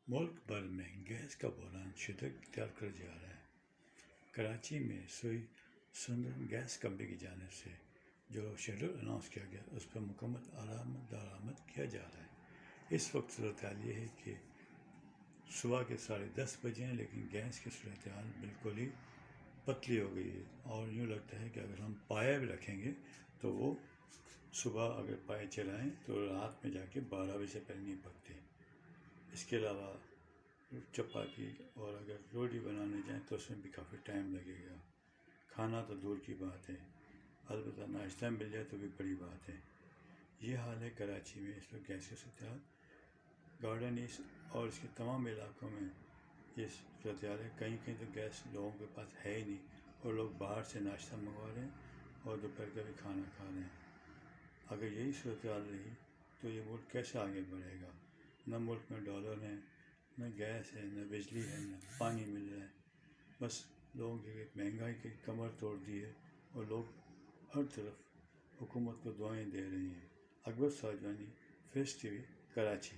ملک بھر میں گیس کا بحران شدت اختیار کر جا رہا ہے۔ کراچی میں سوئی سندرم گیس کمپنی کی جانب سے جو شیڈول اناؤنس کیا گیا اس پر مکمل درآمد کیا جا رہا ہے۔ اس وقت صورتحال یہ ہے کہ صبح کے 10:30 بجے ہیں، لیکن گیس کی صورتحال بالکل ہی پتلی ہو گئی ہے، اور یوں لگتا ہے کہ اگر ہم پایا بھی رکھیں گے تو وہ صبح اگر پائے چلائیں تو رات میں جا کے 12 بجے سے پہلے نہیں پکتے۔ اس کے علاوہ چپاتی اور اگر روٹی بنانے جائیں تو اس میں بھی کافی ٹائم لگے گا۔ کھانا تو دور کی بات ہے، البتہ ناشتہ مل جائے تو بھی بڑی بات ہے۔ یہ حال ہے کراچی میں اس وقت گیس کی صورتحال۔ گارڈن ایسٹ اور اس کے تمام علاقوں میں یہ صورتحال ہے۔ کہیں کہیں تو گیس لوگوں کے پاس ہے ہی نہیں، اور لوگ باہر سے ناشتہ منگوا رہے ہیں اور دوپہر کا بھی کھانا کھا رہے ہیں۔ اگر یہی صورتحال رہی تو یہ ملک کیسے آگے بڑھے گا؟ نہ ملک میں ڈالر ہے، نہ گیس ہے، نہ بجلی ہے، نہ پانی مل رہا ہے۔ بس لوگوں کی مہنگائی کی کمر توڑ دی ہے، اور لوگ ہر طرف حکومت کو دعائیں دے رہے ہیں۔ اکبر ساجوانی، فیس ٹی وی، کراچی۔